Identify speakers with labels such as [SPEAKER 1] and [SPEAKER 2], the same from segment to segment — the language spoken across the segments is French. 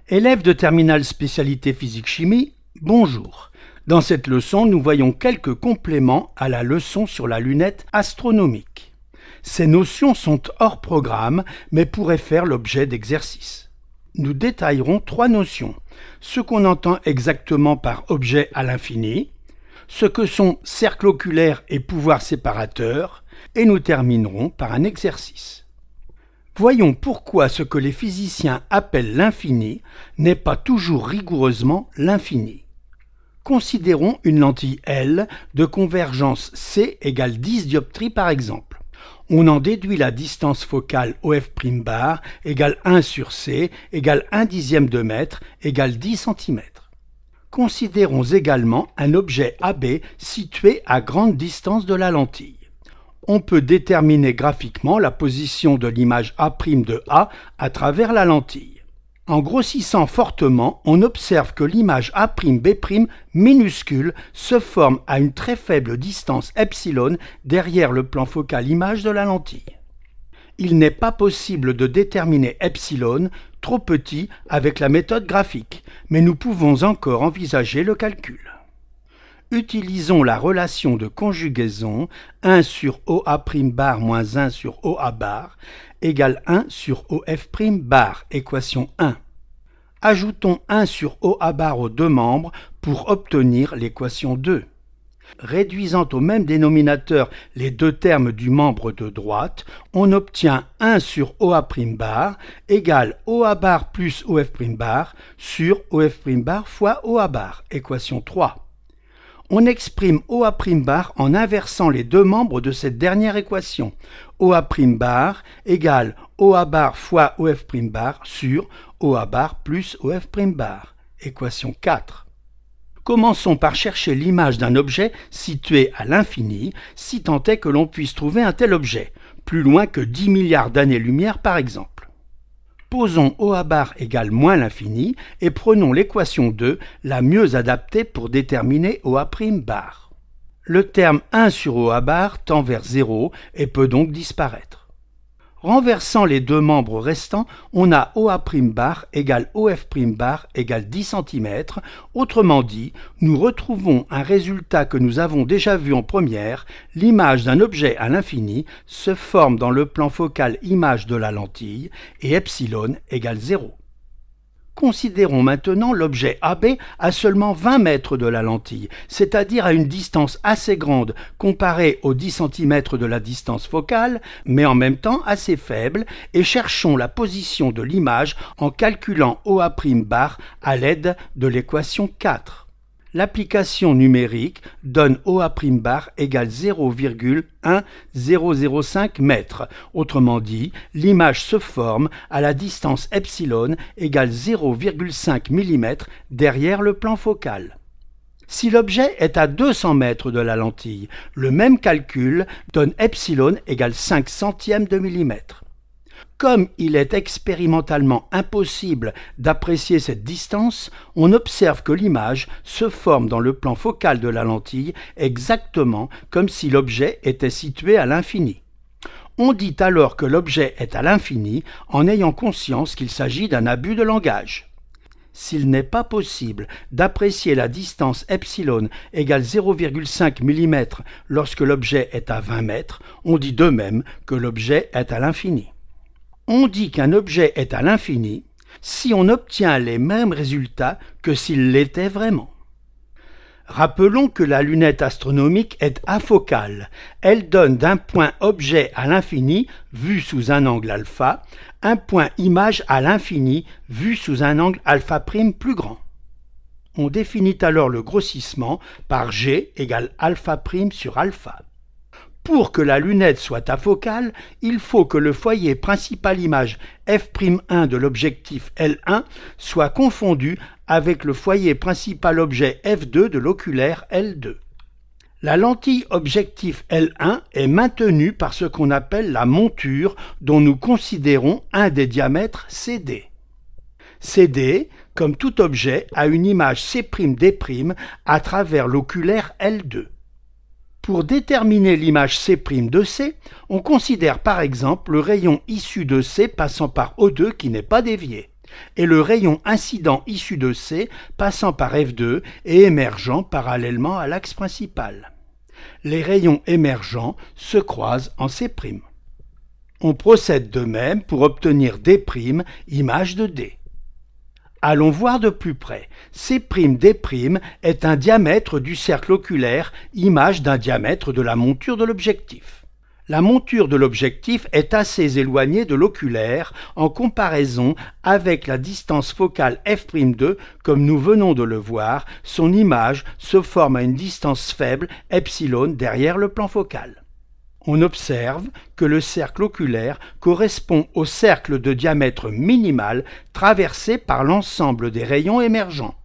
[SPEAKER 1] Élèves de terminale spécialité physique-chimie, bonjour. Dans cette leçon, nous voyons quelques compléments à la leçon sur la lunette astronomique. Ces notions sont hors programme, mais pourraient faire l'objet d'exercices. Nous détaillerons 3 notions. Ce qu'on entend exactement par objet à l'infini, ce que sont cercle oculaire et pouvoir séparateur, et nous terminerons par un exercice. Voyons pourquoi ce que les physiciens appellent l'infini n'est pas toujours rigoureusement l'infini. Considérons une lentille L de convergence C égale 10 dioptries par exemple. On en déduit la distance focale OF' bar égale 1 sur C égale 1/10 de mètre égale 10 cm. Considérons également un objet AB situé à grande distance de la lentille. On peut déterminer graphiquement la position de l'image A' de A à travers la lentille. En grossissant fortement, on observe que l'image A'B' minuscule se forme à une très faible distance epsilon derrière le plan focal image de la lentille. Il n'est pas possible de déterminer epsilon trop petit avec la méthode graphique, mais nous pouvons encore envisager le calcul. Utilisons la relation de conjugaison 1 sur OA' bar moins 1 sur OA bar égale 1 sur OF' bar, équation 1. Ajoutons 1 sur OA bar aux deux membres pour obtenir l'équation 2. Réduisant au même dénominateur les deux termes du membre de droite, on obtient 1 sur OA' bar égale OA bar plus OF' bar sur OF' bar fois OA bar, équation 3. On exprime OA' bar en inversant les deux membres de cette dernière équation. OA' bar égale OA bar fois OF' bar sur OA bar plus OF' bar. Équation 4. Commençons par chercher l'image d'un objet situé à l'infini, si tant est que l'on puisse trouver un tel objet, plus loin que 10 milliards d'années-lumière par exemple. Posons OA bar égale moins l'infini et prenons l'équation 2, la mieux adaptée pour déterminer OA' bar. Le terme 1 sur OA bar tend vers 0 et peut donc disparaître. Renversant les deux membres restants, on a OA' bar égale OF' bar égale 10 cm. Autrement dit, nous retrouvons un résultat que nous avons déjà vu en première. L'image d'un objet à l'infini se forme dans le plan focal image de la lentille et epsilon égale 0. Considérons maintenant l'objet AB à seulement 20 mètres de la lentille, c'est-à-dire à une distance assez grande comparée aux 10 cm de la distance focale, mais en même temps assez faible, et cherchons la position de l'image en calculant OA' bar à l'aide de l'équation 4. L'application numérique donne OA' bar égale 0,1005 mètres. Autrement dit, l'image se forme à la distance epsilon égale 0,5 mm derrière le plan focal. Si l'objet est à 200 mètres de la lentille, le même calcul donne epsilon égale 5 centièmes de millimètre. Comme il est expérimentalement impossible d'apprécier cette distance, on observe que l'image se forme dans le plan focal de la lentille exactement comme si l'objet était situé à l'infini. On dit alors que l'objet est à l'infini en ayant conscience qu'il s'agit d'un abus de langage. S'il n'est pas possible d'apprécier la distance epsilon égale 0,5 mm lorsque l'objet est à 20 mètres, on dit de même que l'objet est à l'infini. On dit qu'un objet est à l'infini si on obtient les mêmes résultats que s'il l'était vraiment. Rappelons que la lunette astronomique est afocale. Elle donne d'un point objet à l'infini vu sous un angle alpha, un point image à l'infini vu sous un angle alpha' plus grand. On définit alors le grossissement par G égale alpha' sur alpha. Pour que la lunette soit afocale, il faut que le foyer principal image f'1 de l'objectif L1 soit confondu avec le foyer principal objet f2 de l'oculaire L2. La lentille objectif L1 est maintenue par ce qu'on appelle la monture dont nous considérons un des diamètres CD. CD, comme tout objet, a une image C'D' à travers l'oculaire L2. Pour déterminer l'image C' de C, on considère par exemple le rayon issu de C passant par O2 qui n'est pas dévié. et le rayon incident issu de C passant par F2 et émergeant parallèlement à l'axe principal. Les rayons émergents se croisent en C'. On procède de même pour obtenir D', image de D. Allons voir de plus près. C'D' est un diamètre du cercle oculaire, image d'un diamètre de la monture de l'objectif. La monture de l'objectif est assez éloignée de l'oculaire en comparaison avec la distance focale f'2, comme nous venons de le voir, son image se forme à une distance faible, epsilon, derrière le plan focal. On observe que le cercle oculaire correspond au cercle de diamètre minimal traversé par l'ensemble des rayons émergents.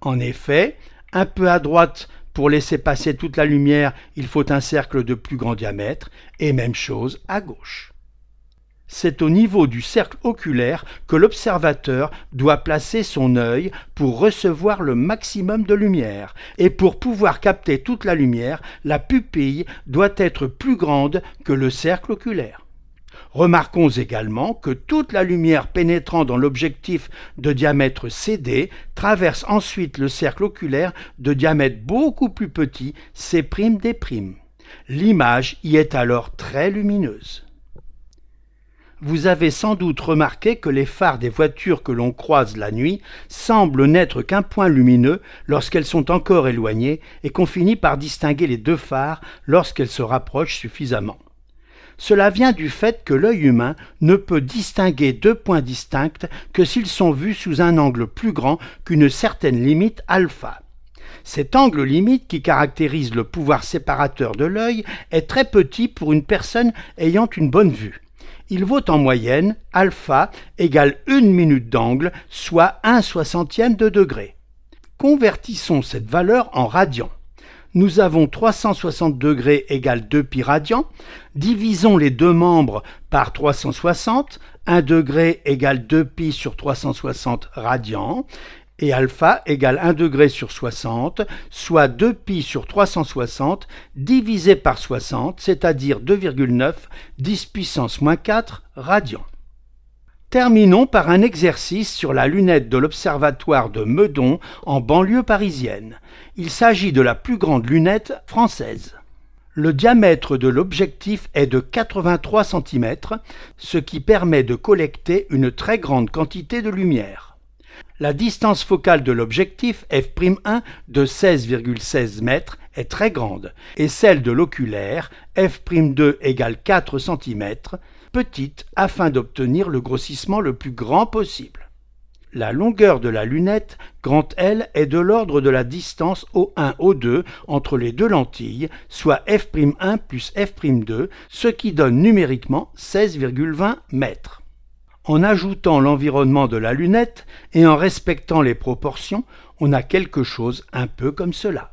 [SPEAKER 1] En effet, un peu à droite, pour laisser passer toute la lumière, il faut un cercle de plus grand diamètre, et même chose à gauche. C'est au niveau du cercle oculaire que l'observateur doit placer son œil pour recevoir le maximum de lumière, et pour pouvoir capter toute la lumière, la pupille doit être plus grande que le cercle oculaire. Remarquons également que toute la lumière pénétrant dans l'objectif de diamètre CD traverse ensuite le cercle oculaire de diamètre beaucoup plus petit, C'D'. L'image y est alors très lumineuse. Vous avez sans doute remarqué que les phares des voitures que l'on croise la nuit semblent n'être qu'un point lumineux lorsqu'elles sont encore éloignées et qu'on finit par distinguer les deux phares lorsqu'elles se rapprochent suffisamment. Cela vient du fait que l'œil humain ne peut distinguer deux points distincts que s'ils sont vus sous un angle plus grand qu'une certaine limite alpha. Cet angle limite qui caractérise le pouvoir séparateur de l'œil est très petit pour une personne ayant une bonne vue. Il vaut en moyenne alpha égale 1 minute d'angle, soit 1/60 de degré. Convertissons cette valeur en radians. Nous avons 360 degrés égale 2 pi radians. Divisons les deux membres par 360. 1 degré égale 2 pi sur 360 radians. Et alpha égale 1 degré sur 60, soit 2 pi sur 360 divisé par 60, c'est-à-dire 2,9, 10 puissance moins 4 radians. Terminons par un exercice sur la lunette de l'observatoire de Meudon en banlieue parisienne. Il s'agit de la plus grande lunette française. Le diamètre de l'objectif est de 83 cm, ce qui permet de collecter une très grande quantité de lumière. La distance focale de l'objectif f'1 de 16,16 mètres est très grande et celle de l'oculaire f'2 égale 4 cm, petite afin d'obtenir le grossissement le plus grand possible. La longueur de la lunette, grand L, est de l'ordre de la distance O1-O2 entre les deux lentilles, soit f'1 plus f'2, ce qui donne numériquement 16,20 mètres. En ajoutant l'environnement de la lunette et en respectant les proportions, on a quelque chose un peu comme cela.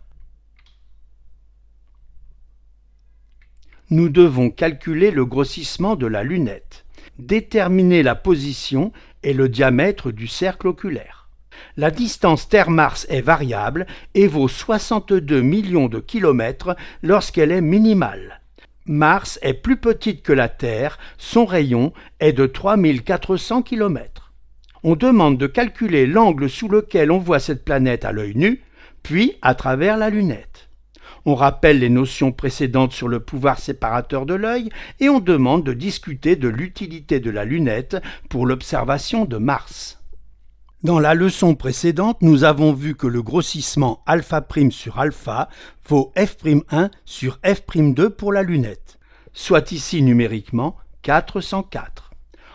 [SPEAKER 1] Nous devons calculer le grossissement de la lunette, déterminer la position et le diamètre du cercle oculaire. La distance Terre-Mars est variable et vaut 62 millions de kilomètres lorsqu'elle est minimale. Mars est plus petite que la Terre, son rayon est de 3400 km. On demande de calculer l'angle sous lequel on voit cette planète à l'œil nu, puis à travers la lunette. On rappelle les notions précédentes sur le pouvoir séparateur de l'œil et on demande de discuter de l'utilité de la lunette pour l'observation de Mars. Dans la leçon précédente, nous avons vu que le grossissement alpha' sur alpha vaut f'1 sur f'2 pour la lunette, soit ici numériquement 404.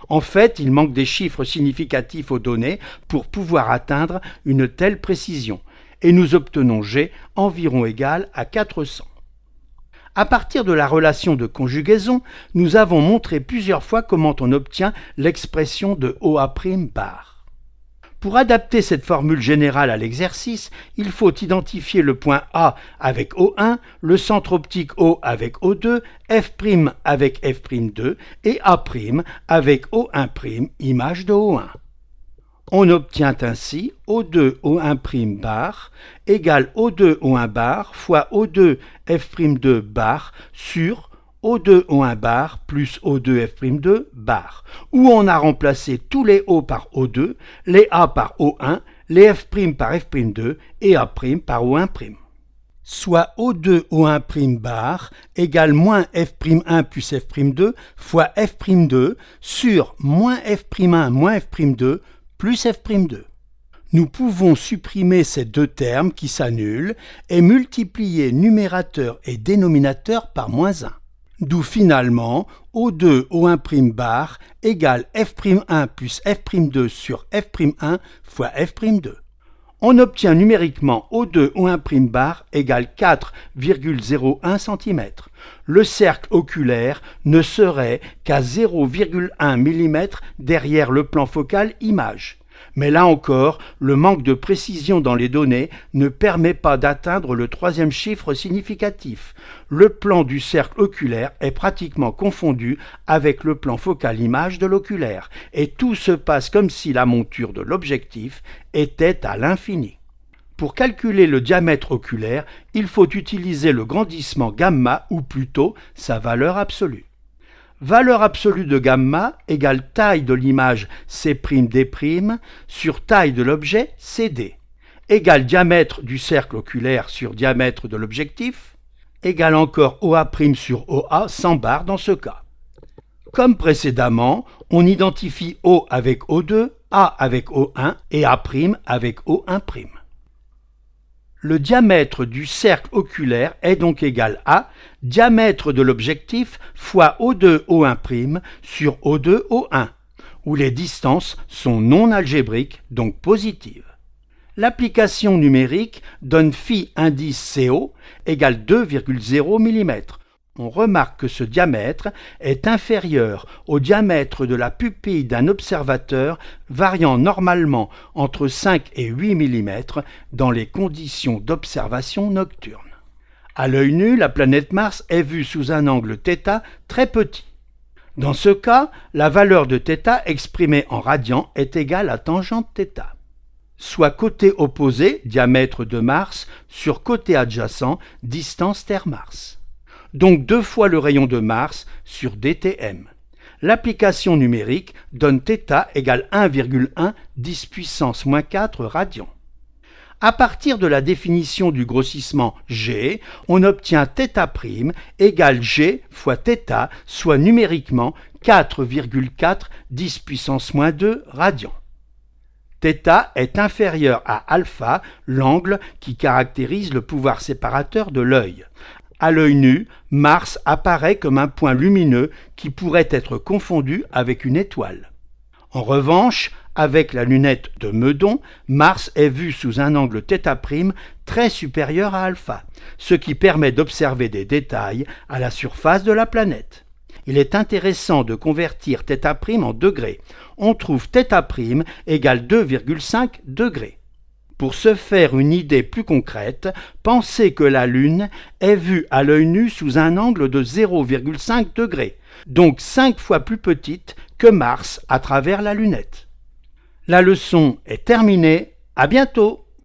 [SPEAKER 1] En fait, il manque des chiffres significatifs aux données pour pouvoir atteindre une telle précision, et nous obtenons G environ égal à 400. À partir de la relation de conjugaison, nous avons montré plusieurs fois comment on obtient l'expression de OA' bar. Pour adapter cette formule générale à l'exercice, il faut identifier le point A avec O1, le centre optique O avec O2, F' avec F'2 et A' avec O1', image de O1. On obtient ainsi O2 O1' bar égale O2 O1 bar fois O2 F'2 bar sur O2 O1 bar plus O2 F'2 bar, où on a remplacé tous les O par O2, les A par O1, les F' par F'2 et A' par O1'. Soit O2 O1' bar égale moins F'1 plus F'2 fois F'2 sur moins F'1 moins F'2 plus F'2. Nous pouvons supprimer ces deux termes qui s'annulent et multiplier numérateur et dénominateur par moins 1. D'où finalement O2 O1' bar égale F'1 plus F'2 sur F'1 fois F'2. On obtient numériquement O2 O1' bar égale 4,01 cm. Le cercle oculaire ne serait qu'à 0,1 mm derrière le plan focal image. Mais là encore, le manque de précision dans les données ne permet pas d'atteindre le troisième chiffre significatif. Le plan du cercle oculaire est pratiquement confondu avec le plan focal image de l'oculaire, et tout se passe comme si la monture de l'objectif était à l'infini. Pour calculer le diamètre oculaire, il faut utiliser le grandissement gamma, ou plutôt sa valeur absolue. Valeur absolue de gamma égale taille de l'image C'D' sur taille de l'objet CD, égale diamètre du cercle oculaire sur diamètre de l'objectif, égale encore OA' sur OA sans barre dans ce cas. Comme précédemment, on identifie O avec O2, A avec O1 et A' avec O1'. Le diamètre du cercle oculaire est donc égal à diamètre de l'objectif fois O2 O1' sur O2 O1, où les distances sont non algébriques, donc positives. L'application numérique donne phi indice CO égale 2,0 mm. On remarque que ce diamètre est inférieur au diamètre de la pupille d'un observateur variant normalement entre 5 et 8 mm dans les conditions d'observation nocturne. À l'œil nu, la planète Mars est vue sous un angle θ très petit. Dans ce cas, la valeur de θ exprimée en radians est égale à tangente θ. Soit côté opposé, diamètre de Mars, sur côté adjacent, distance Terre-Mars. Donc 2 fois le rayon de Mars sur dTm. L'application numérique donne θ égale 1,1 10 puissance moins 4 radians. À partir de la définition du grossissement G, on obtient θ' égale G fois θ, soit numériquement 4,4 10 puissance moins 2 radians. θ est inférieur à alpha, l'angle qui caractérise le pouvoir séparateur de l'œil. À l'œil nu, Mars apparaît comme un point lumineux qui pourrait être confondu avec une étoile. En revanche, avec la lunette de Meudon, Mars est vu sous un angle θ' très supérieur à alpha, ce qui permet d'observer des détails à la surface de la planète. Il est intéressant de convertir θ' en degrés. On trouve θ' égale 2,5 degrés. Pour se faire une idée plus concrète, pensez que la Lune est vue à l'œil nu sous un angle de 0,5 degrés, donc 5 fois plus petite que Mars à travers la lunette. La leçon est terminée, à bientôt!